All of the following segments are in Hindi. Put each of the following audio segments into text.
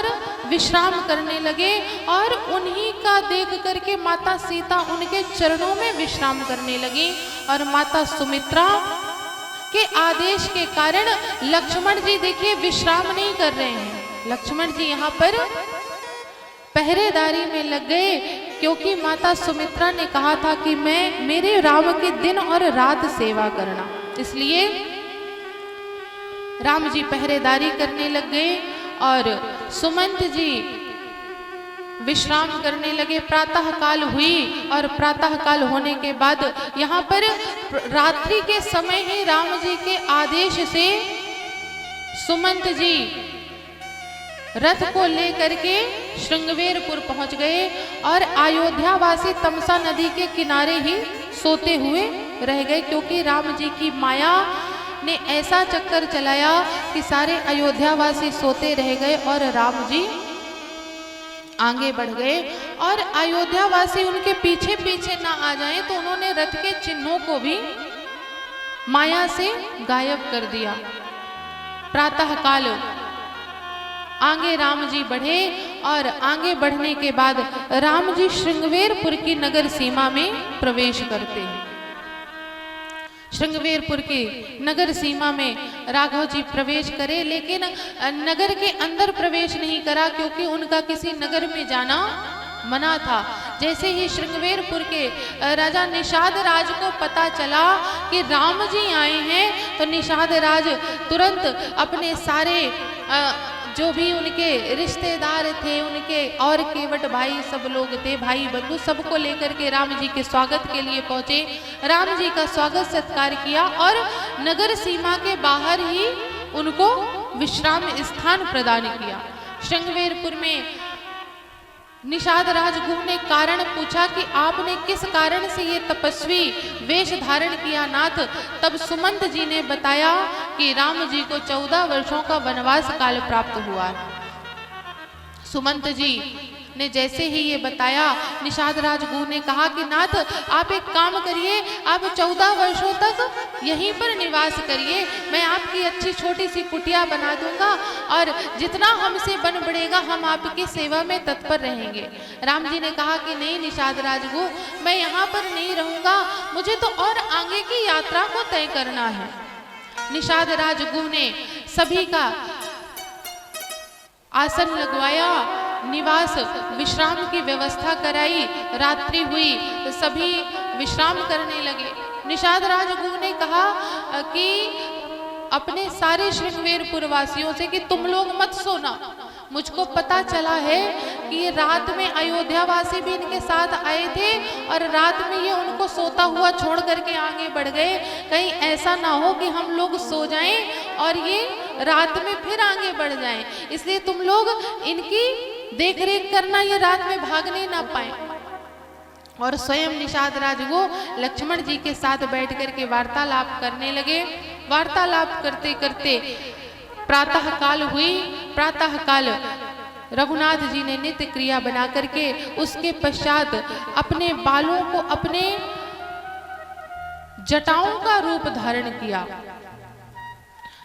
पर विश्राम करने लगे और उन्हीं का देख करके माता सीता उनके चरणों में विश्राम करने लगी। और माता सुमित्रा के आदेश के कारण लक्ष्मण जी देखिए विश्राम नहीं कर रहे हैं, लक्ष्मण जी यहाँ पर पहरेदारी में लग गए, क्योंकि माता सुमित्रा ने कहा था कि मैं मेरे राम की दिन और रात सेवा करना, इसलिए राम जी पहरेदारी करने लग गए और सुमंत जी विश्राम करने लगे। प्रातः काल हुई और प्रातः काल होने के बाद यहाँ पर रात्रि के समय ही राम जी के आदेश से सुमंत जी रथ को लेकर के श्रृंगवेरपुर पहुंच गए और अयोध्या वासी तमसा नदी के किनारे ही सोते हुए रह गए, क्योंकि राम जी की माया ने ऐसा चक्कर चलाया कि सारे अयोध्या वासी सोते रह गए और राम जी आगे बढ़ गए। और अयोध्या वासी उनके पीछे पीछे ना आ जाएं तो उन्होंने रथ के चिन्हों को भी माया से गायब कर दिया। प्रातः काल आगे राम जी बढ़े और आगे बढ़ने के बाद राम जी श्रृंगवेरपुर की नगर सीमा में प्रवेश करते हैं। श्रृंगवेरपुर की नगर सीमा में राघव जी प्रवेश करे, लेकिन नगर के अंदर प्रवेश नहीं करा, क्योंकि उनका किसी नगर में जाना मना था। जैसे ही श्रृंगवेरपुर के राजा निषाद राज को पता चला कि राम जी आए हैं, तो निषाद राज तुरंत अपने सारे जो भी उनके रिश्तेदार थे, उनके और केवट भाई सब लोग थे, भाई बंधु, सबको लेकर के राम जी के स्वागत के लिए पहुंचे। राम जी का स्वागत सत्कार किया और नगर सीमा के बाहर ही उनको विश्राम स्थान प्रदान किया। श्रृंगवेरपुर में निषाद राजगुरु ने कारण पूछा कि आपने किस कारण से ये तपस्वी वेश धारण किया नाथ। तब सुमंत जी ने बताया कि राम जी को 14 वर्षों का वनवास काल प्राप्त हुआ है। सुमंत जी ने जैसे ही ये बताया, निषाद राजगुरु ने कहा कि नाथ आप एक काम करिए, आप 14 वर्षों तक यहीं पर निवास करिए, मैं आपकी अच्छी छोटी सी कुटिया बना दूंगा और जितना हमसे बन बढ़ेगा हम आपकी सेवा में तत्पर रहेंगे। राम जी ने कहा कि नहीं निषाद राजगुरु, मैं यहाँ पर नहीं रहूंगा, मुझे तो और आगे की यात्रा को तय करना है। निषाद राजगुरु ने सभी का आसन लगवाया, निवास विश्राम की व्यवस्था कराई, रात्रि हुई तो सभी विश्राम करने लगे। निषाद राजगुरु ने कहा कि अपने सारे श्रृंगवेरपुर वासियों से कि तुम लोग मत सोना, मुझको पता चला है कि ये रात में अयोध्या वासी भी इनके साथ आए थे और रात में ये उनको सोता हुआ छोड़ करके आगे बढ़ गए, कहीं ऐसा ना हो कि हम लोग सो जाएं और ये रात में फिर आगे बढ़ जाएं, इसलिए तुम लोग इनकी देख रेख करना, ये रात में भागने ना पाए। और स्वयं निषाद राजगुरु लक्ष्मण जी के साथ बैठ करके वार्तालाप करने लगे। वार्तालाप करते करते प्रातः काल हुई। प्रातः काल रघुनाथ जी ने नित्य क्रिया बना करके उसके पश्चात अपने बालों को अपने जटाओं का रूप धारण किया।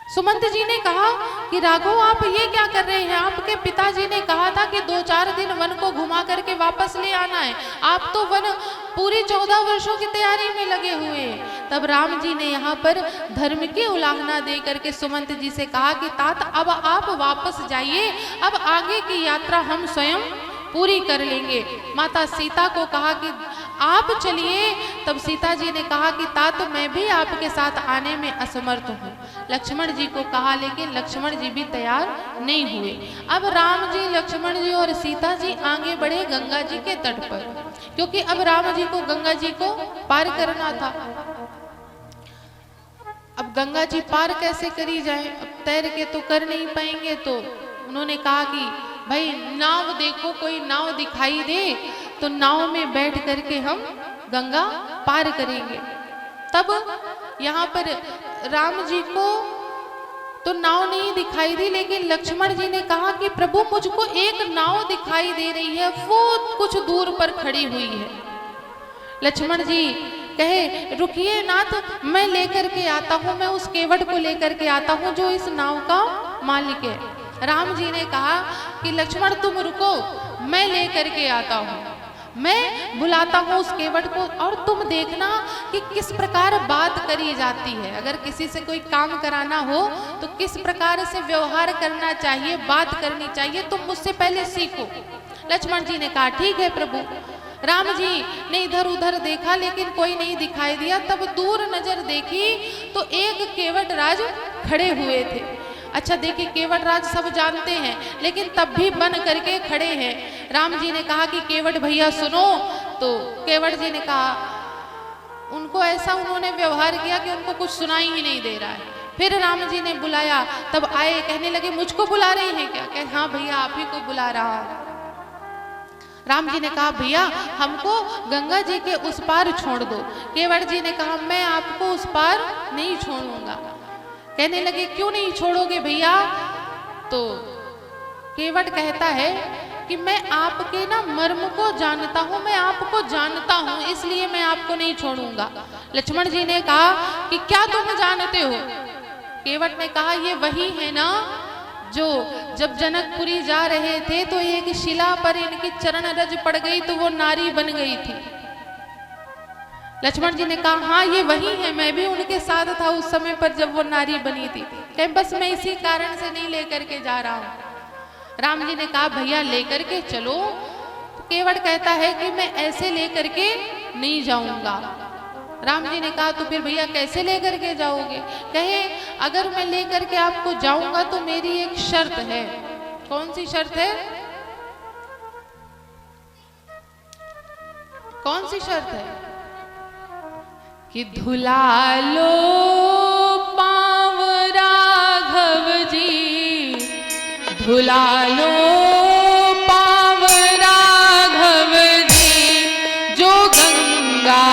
सुमंत जी ने कहा कि राघव आप ये क्या कर रहे हैं, आपके पिताजी ने कहा था कि 2-4 दिन वन को घुमा करके वापस ले आना है, आप तो वन पूरी 14 वर्षों की तैयारी में लगे हुए हैं। तब राम जी ने यहाँ पर धर्म की उल्लंघना दे करके सुमंत जी से कहा कि तात अब आप वापस जाइए, अब आगे की यात्रा हम स्वयं पूरी कर लेंगे। माता सीता को कहा कि आप चलिए, तब सीता जी ने कहा कि तात मैं भी आपके साथ आने में असमर्थ हूँ। लक्ष्मण जी को कहा, लेकिन लक्ष्मण जी भी तैयार नहीं हुए। अब राम जी, लक्ष्मण जी और सीता जी आगे बढ़े गंगा जी के तट पर, क्योंकि अब राम जी को गंगा जी को पार करना था। अब गंगा जी पार कैसे करी जाए, अब तैर के तो कर नहीं पाएंगे, तो उन्होंने कहा कि भाई नाव देखो, कोई नाव दिखाई दे तो नाव में बैठ करके हम गंगा पार करेंगे। तब यहाँ पर राम जी को तो नाव नहीं दिखाई दी, लेकिन लक्ष्मण जी ने कहा कि प्रभु मुझको एक नाव दिखाई दे रही है, वो कुछ दूर पर खड़ी हुई है। लक्ष्मण जी कहे रुकिए नाथ, मैं लेकर के आता हूँ, मैं उस केवट को लेकर के आता हूँ जो इस नाव का मालिक है। राम जी ने कहा कि लक्ष्मण तुम रुको, मैं लेकर के आता हूँ, मैं बुलाता हूँ उस केवट को, और तुम देखना कि किस प्रकार बात करी जाती है। अगर किसी से कोई काम कराना हो तो किस प्रकार से व्यवहार करना चाहिए, बात करनी चाहिए, तुम मुझसे पहले सीखो। लक्ष्मण जी ने कहा ठीक है प्रभु। राम जी ने इधर उधर देखा लेकिन कोई नहीं दिखाई दिया। तब दूर नजर देखी तो एक केवट राज खड़े हुए थे। अच्छा देखिए, केवट राज सब जानते हैं लेकिन तब भी बन करके खड़े हैं। राम जी ने कहा कि केवट भैया सुनो, तो केवट जी ने कहा, उनको ऐसा उन्होंने व्यवहार किया कि उनको कुछ सुनाई ही नहीं दे रहा है। फिर राम जी ने बुलाया, तब आए, कहने लगे मुझको बुला रही हैं क्या? कहे हाँ भैया आप ही को बुला रहा हूँ। राम जी ने कहा भैया हमको गंगा जी के उस पार छोड़ दो। केवट जी ने कहा मैं आपको उस पार नहीं छोड़ूंगा। कहने लगे क्यों नहीं छोड़ोगे भैया? तो केवट कहता है कि मैं आपके ना मर्म को जानता हूँ, मैं आपको जानता हूँ, इसलिए मैं आपको नहीं छोड़ूंगा। लक्ष्मण जी ने कहा कि क्या तुम जानते हो? केवट ने कहा ये वही है ना जो जब जनकपुरी जा रहे थे तो एक शिला पर इनकी चरण रज पड़ गई तो वो नारी बन गई थी। लक्ष्मण जी ने कहा हाँ ये वही है, मैं भी उनके साथ था उस समय पर जब वो नारी बनी थी। कहे बस मैं इसी कारण से नहीं लेकर के जा रहा हूँ। राम जी ने कहा भैया लेकर के चलो। तो केवट कहता है कि मैं ऐसे लेकर के नहीं जाऊंगा। राम जी ने कहा तो फिर भैया कैसे लेकर के जाओगे? कहे अगर मैं लेकर के आपको जाऊंगा तो मेरी एक शर्त है। कौन सी शर्त है? कौन सी शर्त है? कि धुला लो पाँव राघव जी, धुला लो पाँव राघव जी, जो गंगा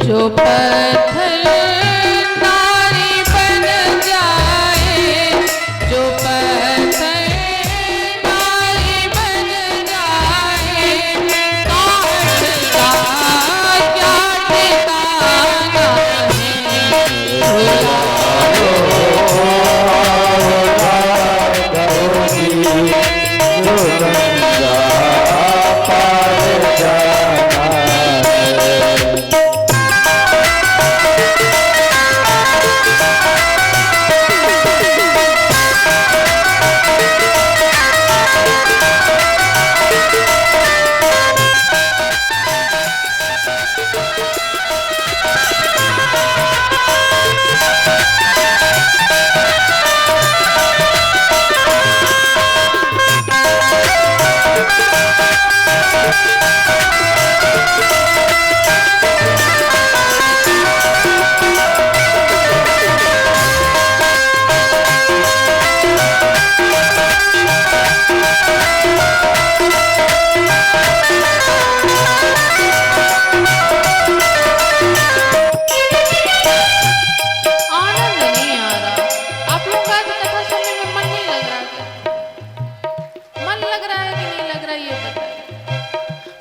जो पत्थर नारी बन जा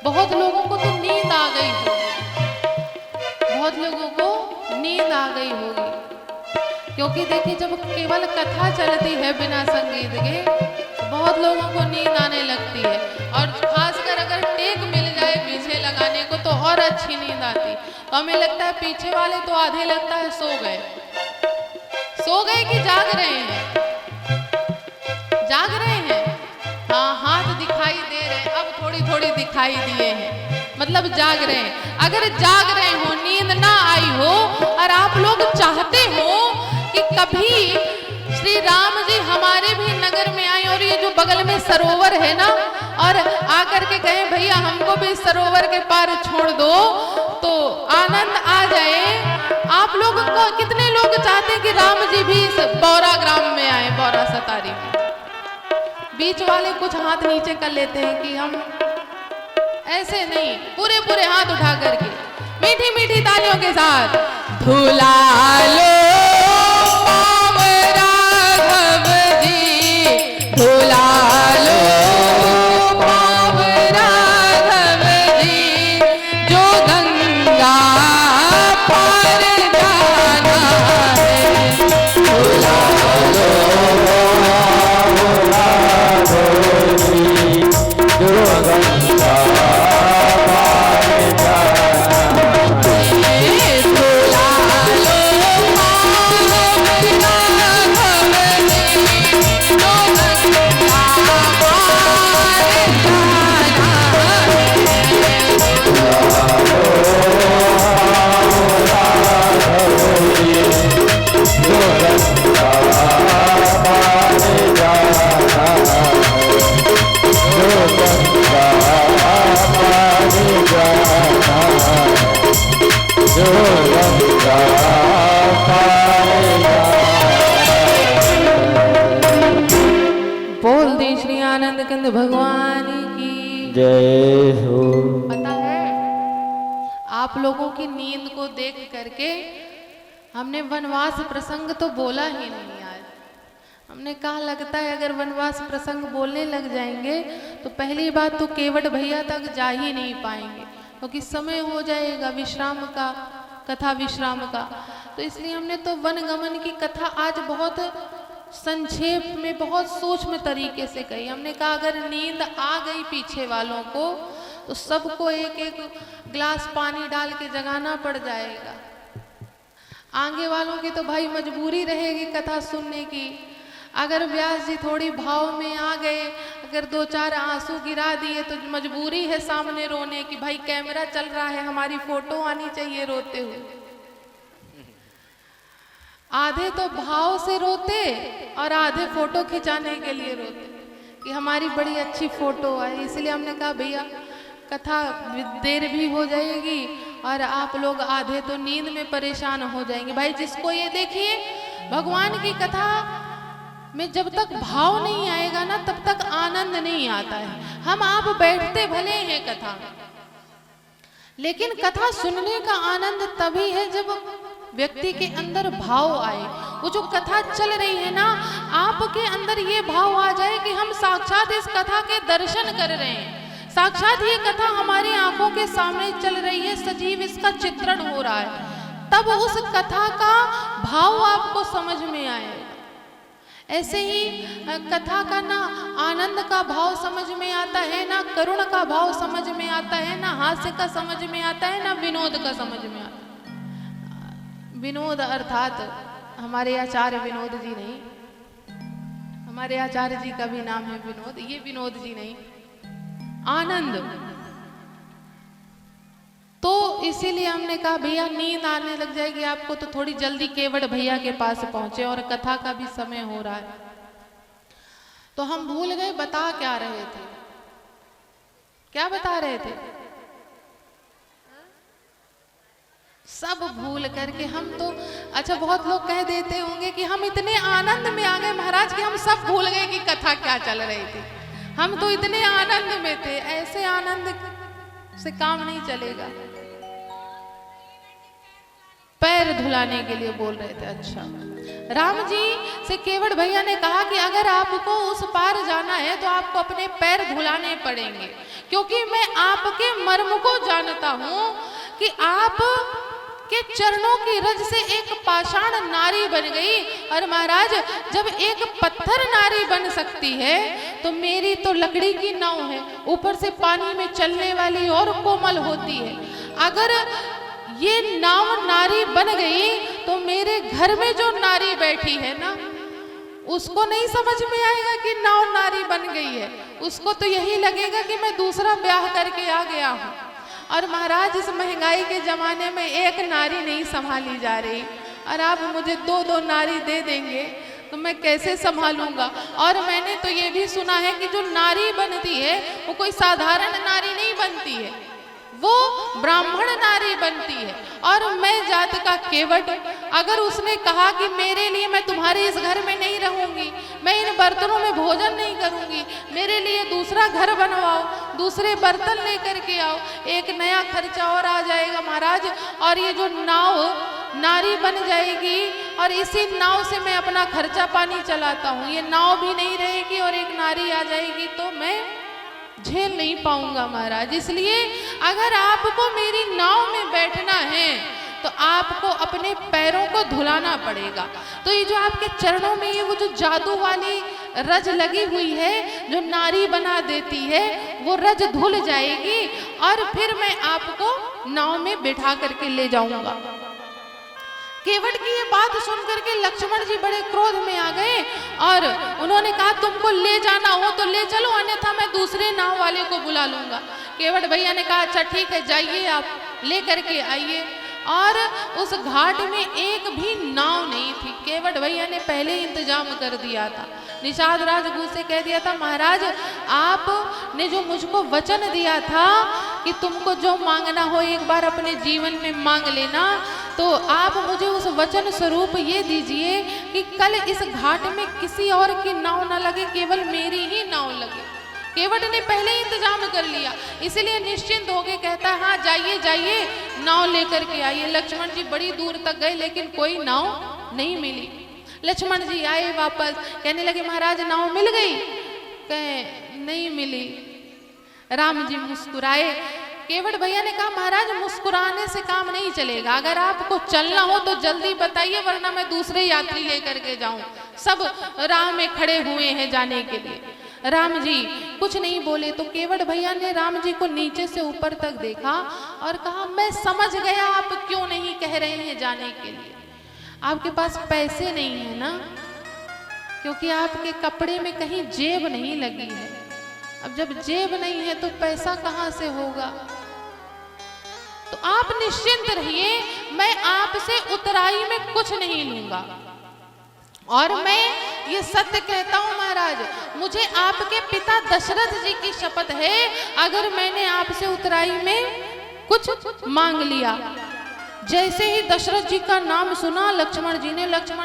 बहुत लोगों को तो नींद आ गई होगी, बहुत लोगों को नींद आ गई होगी, क्योंकि देखिए जब केवल कथा चलती है बिना संगीत के तो बहुत लोगों को नींद आने लगती है, और खासकर अगर टेक मिल जाए पीछे लगाने को तो और अच्छी नींद आती। तो हमें लगता है पीछे वाले तो आधे लगता है सो गए कि जाग रहे हैं, जाग रहे हैं। हाँ, हाथ दिखाई दे रहे हैं, अब थोड़ी थोड़ी दिखाई दिए हैं, मतलब जाग रहे हैं। अगर जाग रहे हो, नींद ना आई हो और आप लोग चाहते हो कि कभी श्री राम जी हमारे भी नगर में आए और ये जो बगल में सरोवर है ना, और आकर के कहें भैया हमको भी सरोवर के पार छोड़ दो, तो आनंद आ जाए। आप लोग को कितने लोग चाहते हैं कि राम जी भी इस बौरा ग्राम में आए, बौरा सतारी में। बीच वाले कुछ हाथ नीचे कर लेते हैं कि हम ऐसे नहीं, पूरे पूरे हाथ उठा करके मीठी मीठी तालियों के साथ धुला लो पाव राघव जी, धुला लो पाव राघव जी, जो गंगा पार जाना है, धुला लो भगवान की जय हो। पता है आप लोगों की नींद को देख करके हमने वनवास प्रसंग तो बोला ही नहीं आज। हमने कहा लगता है अगर वनवास प्रसंग बोलने लग जाएंगे तो पहली बात तो केवट भैया तक जा ही नहीं पाएंगे, क्योंकि समय हो जाएगा विश्राम का, कथा विश्राम का। तो इसलिए हमने तो वनगमन की कथा आज बहुत संक्षेप में, बहुत सूक्ष्म तरीके से कही। हमने कहा अगर नींद आ गई पीछे वालों को तो सबको एक एक गिलास पानी डाल के जगाना पड़ जाएगा। आगे वालों की तो भाई मजबूरी रहेगी कथा सुनने की। अगर व्यास जी थोड़ी भाव में आ गए, अगर दो चार आंसू गिरा दिए तो मजबूरी है सामने रोने की, भाई कैमरा चल रहा है हमारी फोटो आनी चाहिए रोते हुए। आधे तो भाव से रोते और आधे फोटो खिंचाने के लिए रोते कि हमारी बड़ी अच्छी फोटो आए। इसलिए हमने कहा भैया कथा देर भी हो जाएगी और आप लोग आधे तो नींद में परेशान हो जाएंगे। भाई जिसको ये देखिए भगवान की कथा में जब तक भाव नहीं आएगा ना तब तक आनंद नहीं आता है। हम आप बैठते भले हैं कथा में, लेकिन कथा सुनने का आनंद तभी है जब व्यक्ति के अंदर भाव आए। वो जो कथा चल रही है ना, आपके अंदर ये भाव आ जाए कि हम साक्षात इस कथा के दर्शन कर रहे हैं, साक्षात ये कथा हमारी आंखों के सामने चल रही है, सजीव इसका चित्रण हो रहा है, तब उस कथा का भाव आपको समझ में आएगा। ऐसे ही कथा का ना आनंद का भाव समझ में आता है, ना करुण का भाव समझ में आता है, ना हास्य का समझ में आता है, ना विनोद का समझ में आता है। विनोद अर्थात हमारे आचार्य विनोद जी नहीं, हमारे आचार्य जी का भी नाम है विनोद, ये विनोद जी नहीं, आनंद। तो इसीलिए हमने कहा भैया नींद आने लग जाएगी आपको तो थोड़ी जल्दी केवट भैया के पास पहुंचे और कथा का भी समय हो रहा है। तो हम भूल गए बता क्या रहे थे, क्या बता रहे थे, सब भूल करके हम तो, अच्छा बहुत लोग कह देते होंगे कि हम इतने आनंद में आ गए महाराज कि हम सब भूल गए कि कथा क्या चल रही थी। हम तो इतने आनंद में थे, ऐसे आनंद से काम नहीं चलेगा। पैर धुलाने के लिए बोल रहे थे। अच्छा, राम जी से केवट भैया ने कहा कि अगर आपको उस पार जाना है तो आपको अपने पैर धुलाने पड़ेंगे, क्योंकि मैं आपके मर्म को जानता हूं कि आप के चरणों की रज से एक पाषाण नारी बन गई। और महाराज, जब एक पत्थर नारी बन सकती है तो मेरी तो लकड़ी की नाव है, ऊपर से पानी में चलने वाली और कोमल होती है। अगर ये नाव नारी बन गई तो मेरे घर में जो नारी बैठी है ना, उसको नहीं समझ में आएगा कि नाव नारी बन गई है, उसको तो यही लगेगा कि मैं दूसरा ब्याह करके आ गया हूँ। और महाराज, इस महंगाई के जमाने में एक नारी नहीं संभाली जा रही, और आप मुझे दो दो नारी दे देंगे तो मैं कैसे संभालूंगा। और मैंने तो ये भी सुना है कि जो नारी बनती है वो कोई साधारण नारी नहीं बनती है, वो ब्राह्मण नारी बनती है। और मैं जात का केवट, अगर उसने कहा कि मेरे लिए, मैं तुम्हारे इस घर में नहीं रहूंगी, मैं इन बर्तनों में भोजन नहीं करूंगी, मेरे लिए दूसरा घर बनवाओ, दूसरे बर्तन लेकर के आओ, एक नया खर्चा और आ जाएगा महाराज। और ये जो नाव नारी बन जाएगी और इसी नाव से मैं अपना खर्चा पानी चलाता हूँ, ये नाव भी नहीं रहेगी और एक नारी आ जाएगी तो मैं झेल नहीं पाऊंगा महाराज। इसलिए अगर आपको मेरी नाव में बैठना है तो आपको अपने पैरों को धुलाना पड़ेगा। तो ये जो आपके चरणों में ये वो जो जादू वाली रज लगी हुई है, जो नारी बना देती है, वो रज धुल जाएगी और फिर मैं आपको नाव में बिठा करके ले जाऊंगा। केवट की ये बात सुनकर के लक्ष्मण जी बड़े क्रोध में आ गए और उन्होंने कहा, तुमको ले जाना हो तो ले चलो, अन्यथा मैं दूसरे नाव वाले को बुला लूंगा। केवट भैया ने कहा, अच्छा ठीक है, जाइए आप ले करके आइए। और उस घाट में एक भी नाव नहीं थी, केवट भैया ने पहले ही इंतजाम कर दिया था। निषाद राजगुरु से कह दिया था, महाराज आपने जो मुझको वचन दिया था कि तुमको जो मांगना हो एक बार अपने जीवन में मांग लेना, तो आप मुझे उस वचन स्वरूप ये दीजिए कि कल इस घाट में किसी और की नाव न लगे, केवल मेरी ही नाव लगे। केवट ने पहले ही इंतजाम कर लिया, इसलिए निश्चिंत होके कहता है, हाँ जाइए जाइए, नाव लेकर के आइए। लक्ष्मण जी बड़ी दूर तक गए लेकिन कोई नाव नहीं मिली। लक्ष्मण जी आए वापस, कहने लगे, महाराज नाव मिल गई? कहे नहीं मिली। राम जी मुस्कुराए। केवट भैया ने कहा, महाराज मुस्कुराने से काम नहीं चलेगा, अगर आपको चलना हो तो जल्दी बताइए, वरना मैं दूसरे यात्री लेकर के जाऊं। सब राह में खड़े हुए हैं जाने के लिए। राम जी कुछ नहीं बोले तो केवट भैया ने राम जी को नीचे से ऊपर तक देखा और कहा, मैं समझ गया आप क्यों नहीं कह रहे हैं जाने के लिए। आपके पास पैसे नहीं है ना, क्योंकि आपके कपड़े में कहीं जेब नहीं लगी है। अब जब जेब नहीं है तो पैसा कहां से होगा? तो आप निश्चिंत रहिए, मैं आपसे उतराई में कुछ नहीं लूंगा। और मैं ये सत्य कहता हूं महाराज, मुझे आपके पिता दशरथ जी की शपथ है, अगर मैंने आपसे उतराई में कुछ मांग लिया। जैसे ही दशरथ जी का नाम सुना लक्ष्मण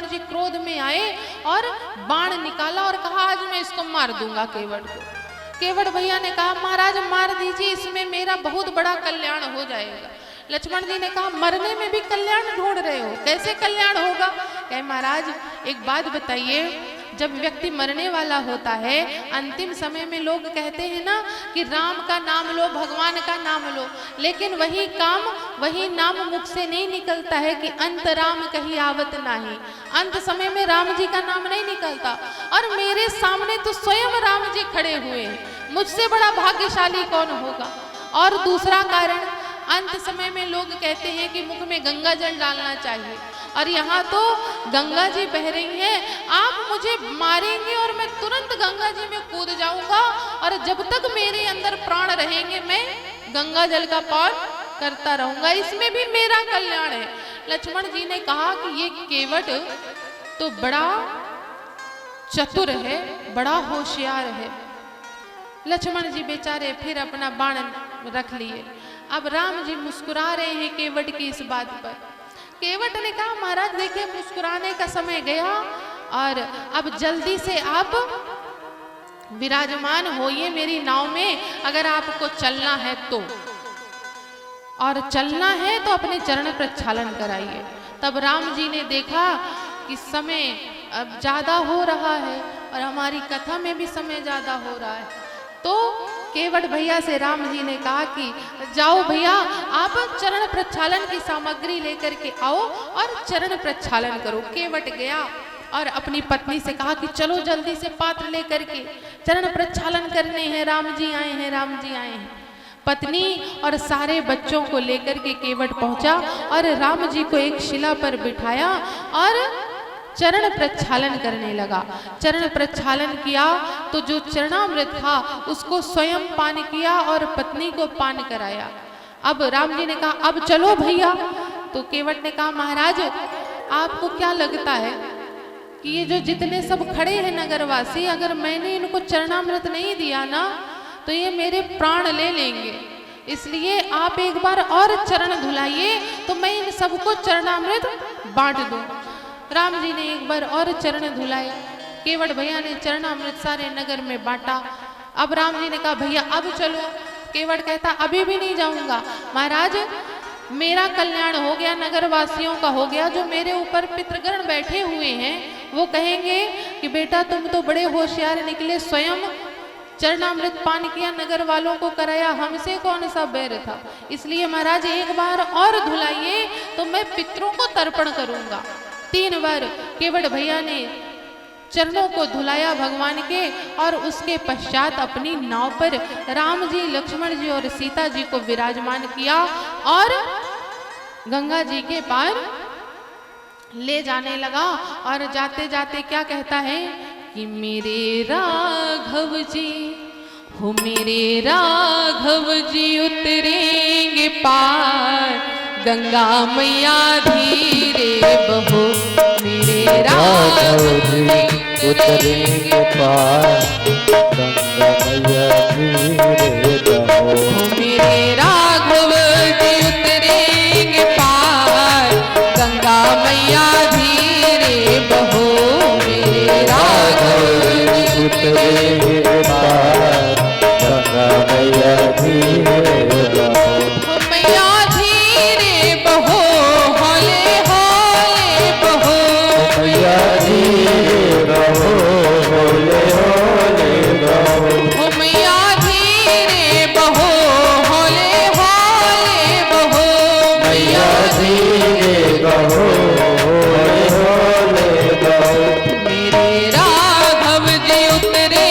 जी क्रोध में आए और बाण निकाला और कहा, आज मैं इसको मार दूंगा केवट को। केवट भैया ने कहा, महाराज मार दीजिए, इसमें मेरा बहुत बड़ा कल्याण हो जाएगा। लक्ष्मण जी ने कहा, मरने में भी कल्याण ढूंढ रहे हो, कैसे कल्याण होगा? कहे, महाराज एक बात बताइए, जब व्यक्ति मरने वाला होता है, अंतिम समय में लोग कहते हैं ना कि राम का नाम लो, भगवान का नाम लो, लेकिन वही काम वही नाम मुख से नहीं निकलता है कि अंत राम कहीं आवत नाही। अंत समय में राम जी का नाम नहीं निकलता। और मेरे सामने तो स्वयं राम जी खड़े हुए हैं, मुझसे बड़ा भाग्यशाली कौन होगा? और दूसरा कारण, अंत समय में लोग कहते हैं कि मुख में गंगा जल डालना चाहिए, और यहाँ तो गंगा जी बह रही हैं, आप मुझे मारेंगे और मैं तुरंत गंगा जी में कूद जाऊंगा, और जब तक मेरे अंदर प्राण रहेंगे मैं गंगा जल का पान करता रहूंगा, इसमें भी मेरा कल्याण है। लक्ष्मण जी ने कहा कि ये केवट तो बड़ा चतुर है, बड़ा होशियार है। लक्ष्मण जी बेचारे फिर अपना बाण रख लिए। अब राम जी मुस्कुरा रहे हैं केवट की इस बात पर। केवट ने कहा, महाराज देखिए मुस्कुराने का समय गया, और अब जल्दी से आप विराजमान होइए मेरी नाव में, अगर आपको चलना है तो, और चलना है तो अपने चरण प्रक्षालन कराइए। तब राम जी ने देखा कि समय अब ज़्यादा हो रहा है और हमारी कथा में भी समय ज़्यादा हो रहा है, तो केवट भैया से राम जी ने कहा कि जाओ भैया, आप चरण प्रक्षालन की सामग्री लेकर के आओ और चरण प्रक्षालन करो। केवट गया और अपनी पत्नी से कहा कि चलो जल्दी से पात्र लेकर के चरण प्रक्षालन करने हैं, राम जी आए हैं, राम जी आए हैं। पत्नी और सारे बच्चों को लेकर के केवट पहुंचा और राम जी को एक शिला पर बिठाया और चरण प्रक्षालन करने लगा। चरण प्रक्षालन किया तो जो चरणामृत था उसको स्वयं पान किया और पत्नी को पान कराया। अब राम जी ने कहा अब चलो भैया। तो केवट ने कहा महाराज, आपको क्या लगता है कि ये जो जितने सब खड़े हैं नगरवासी, अगर मैंने इनको चरणामृत नहीं दिया ना तो ये मेरे प्राण ले लेंगे, इसलिए आप एक बार और चरण धुलाइए तो मैं इन सबको चरणामृत बांट दूं। राम जी ने एक बार और चरण धुलाए। केवट भैया ने चरणामृत सारे नगर में बांटा। अब राम जी ने कहा भैया अब चलो। केवट कहता अभी भी नहीं जाऊंगा महाराज, मेरा कल्याण हो गया, नगर वासियों का हो गया, जो मेरे ऊपर पितृगण बैठे हुए हैं वो कहेंगे कि बेटा तुम तो बड़े होशियार निकले, स्वयं चरणामृत पान किया, नगर वालों को कराया, हमसे कौन सा बैर था, इसलिए महाराज एक बार और धुलाइए तो मैं पितरों को तर्पण करूंगा। 3 बार केवट भैया ने चरणों को धुलाया भगवान के और उसके पश्चात अपनी नाव पर राम जी, लक्ष्मण जी और सीता जी को विराजमान किया और गंगा जी के पार ले जाने लगा। और जाते जाते क्या कहता है कि मेरे राघव जी हो, मेरे राघव जी उतरेंगे पार, गंगा मैया धीरे बहो, मेरे राघव जी उतरेंगे पार, गंगा मैया धीरे बहो, मेरे राघव जी उतरेंगे पार, गंगा मैया धीरे बहो, मेरे राघव जी उतरेंगे पार, गंगा मैया धीरे बहो, मैया धीरे बहो, हौले हौले बहो, मैया धीरे बहो, हौले हौले बहो, मैया धीरे बहो, हौले हौले बहो, मैया धीरे बहो, हौले हौले बहो, मेरे राघव जी उतरे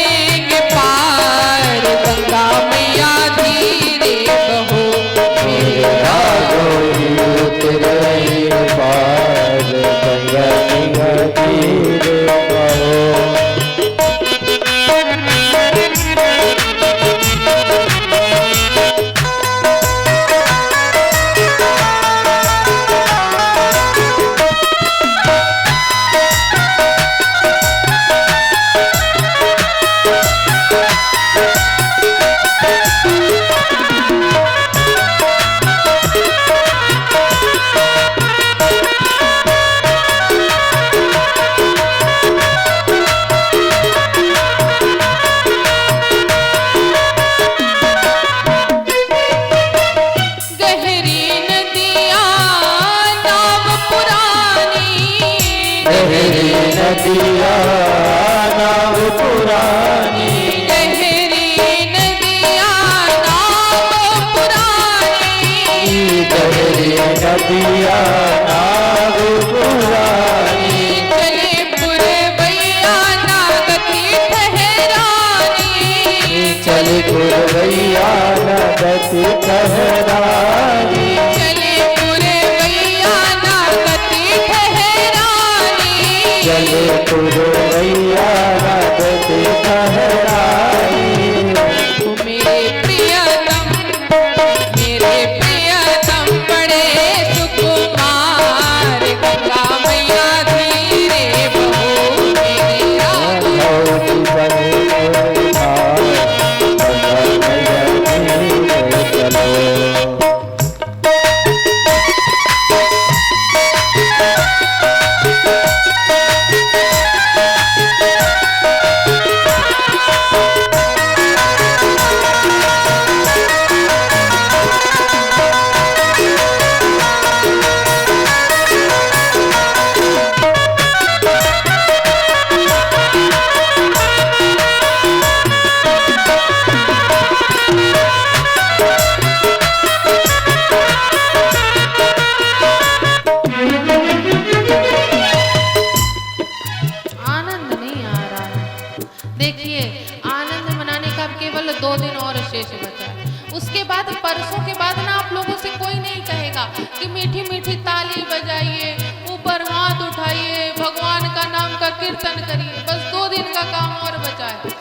देखिए, आनंद मनाने का अब केवल 2 दिन और शेष बचा है। उसके बाद परसों के बाद ना आप लोगों से कोई नहीं कहेगा कि मीठी मीठी ताली बजाइए, ऊपर हाथ उठाइए, भगवान का नाम का कीर्तन करिए। बस 2 दिन का काम और बचा है।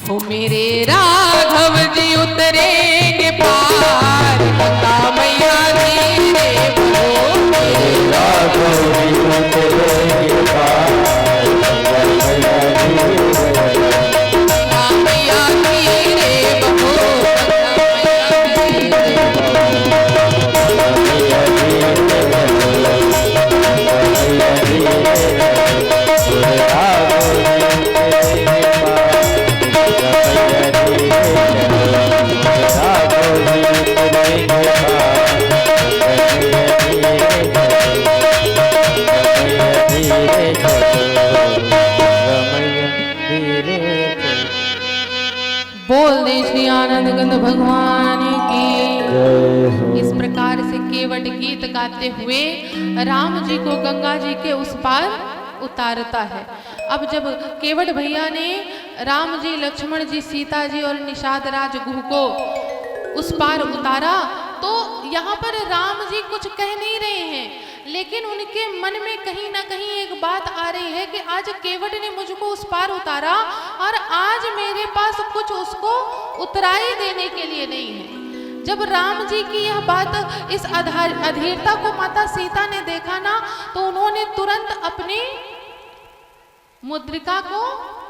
हो मेरे राघव जी उतरेंगे पार, गंगा मैया धीरे बहो। मेरे राघव जी उतरेंगे पार, गंगा मैया धीरे बहो। बोल दे श्री आनंद गंध भगवान की। इस प्रकार से केवट गीत गाते हुए राम जी को गंगा जी के उस पार उतारता है। अब जब केवट भैया ने राम जी, लक्ष्मण जी, सीता जी और निषाद राज गुह को उस पार उतारा, तो यहाँ पर राम जी कुछ कह नहीं रहे हैं, लेकिन उनके मन में कहीं ना कहीं एक बात आ रही है कि आज केवट ने मुझको उस पार उतारा और आज मेरे पास कुछ उसको उतराई देने के लिए नहीं है। जब राम जी की यह बात, इस अधीरता को माता सीता ने देखा ना, तो उन्होंने तुरंत अपनी मुद्रिका को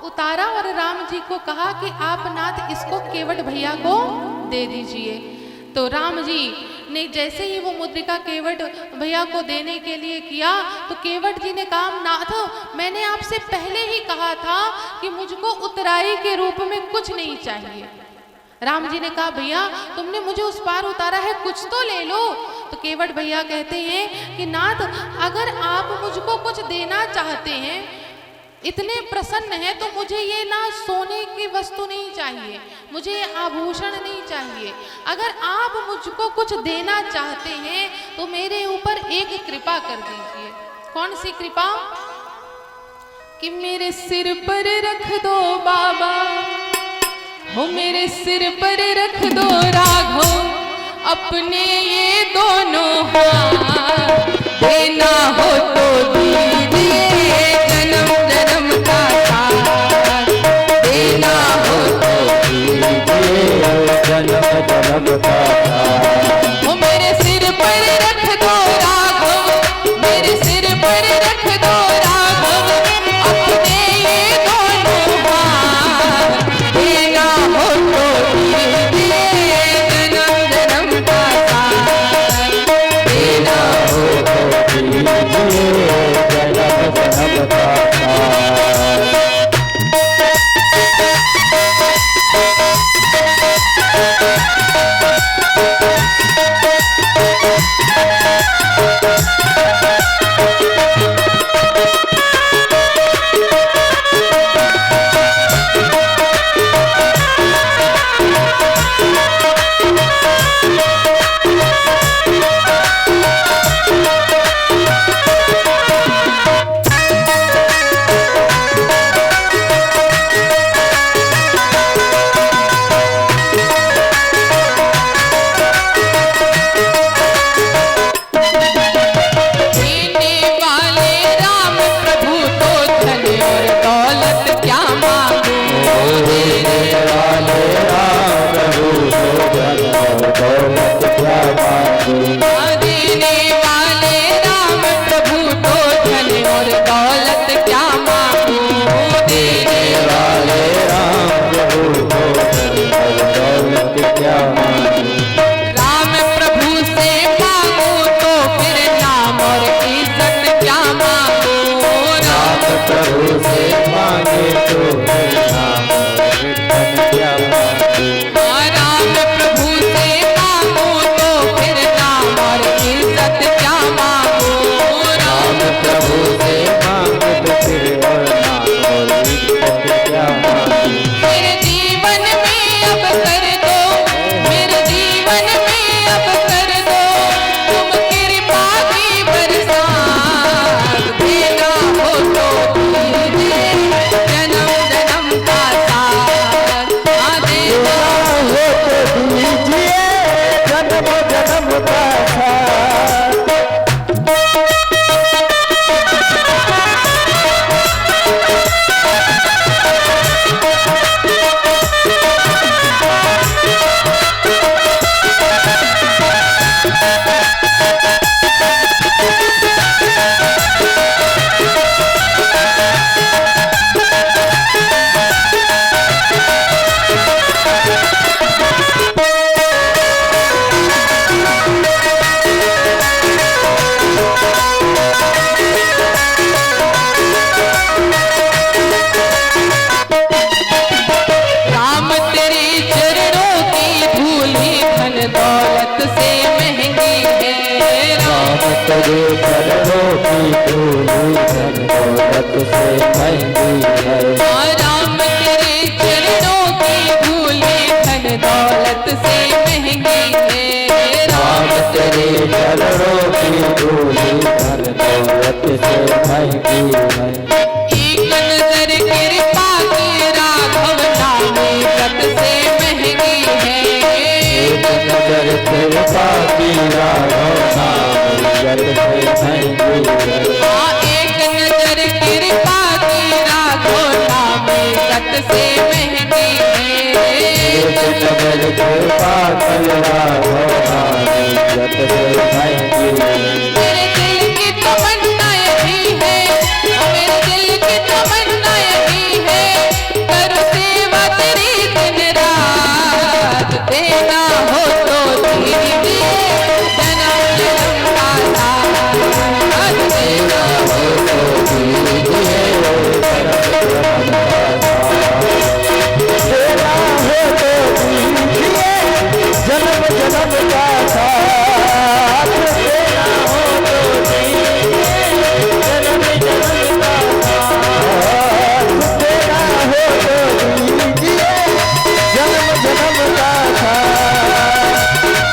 उतारा और राम जी को कहा कि आप नाथ इसको केवट भैया को दे दीजिए। तो राम जी ने जैसे ही वो मुद्रिका केवट भैया को देने के लिए किया, तो केवट जी ने कहा, नाथ मैंने आपसे पहले ही कहा था कि मुझको उतराई के रूप में कुछ नहीं चाहिए। राम जी ने कहा, भैया तुमने मुझे उस पार उतारा है, कुछ तो ले लो। तो केवट भैया कहते हैं कि नाथ अगर आप मुझको कुछ देना चाहते हैं, इतने प्रसन्न है, तो मुझे ये ना सोने की वस्तु नहीं चाहिए, मुझे आभूषण नहीं चाहिए। अगर आप मुझको कुछ देना चाहते हैं तो मेरे ऊपर एक कृपा कर दीजिए। कौन सी कृपा? कि मेरे सिर पर रख दो बाबा, हो मेरे सिर पर रख दो राघव, अपने ये दोनों हाथ, देना हो तो दीजिए जन्म जन्म का साथ, देना हो तो दीजिए जन्म जन्म का साथ। हो मेरे सिर पर रख दो राघव, मेरे सिर पर रख दो राघव, अपने ये दोनों हाथ, देना हो तो दीजिए जन्म जन्म का साथ, देना हो तो दीजिए जन्म धूली धन दौलत से महंगी है। राम तेरे चरणों की धूली धन दौलत से महंगी है। राम तेरे चरणों की धूली धन दौलत से महंगी है। एक नजर कृपा की राघव नामी व्रत से महंगी है। एक नजर कृपा की राघव नाम व्रत से महंगी है। एक नजर कृपा की राघव नामी व्रत से महंगी है। एक नजर कृपा की राघव नाम व्रत से महंगी है। मेरे दिल की तमन्ना यही है, मेरे दिल की तमन्ना यही है, करूं सेवा तेरी दिन रात। देना हो तो दीजिए जन्म जन्म का साथ। देना हो तो दीजिए परम तेरा हो तो दीजिए जन्म जन्म का साथ। तेरा हो तो दीजिए जन्म जन्म का साथ। तेरा हो तो दीजिए जन्म जन्म का साथ।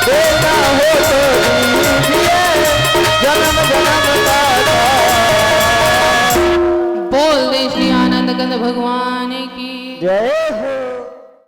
तेरा हो तो दीजिए जन्म जन्म का साथ। बोल दे श्री आनंद कंद भगवान की जय हो।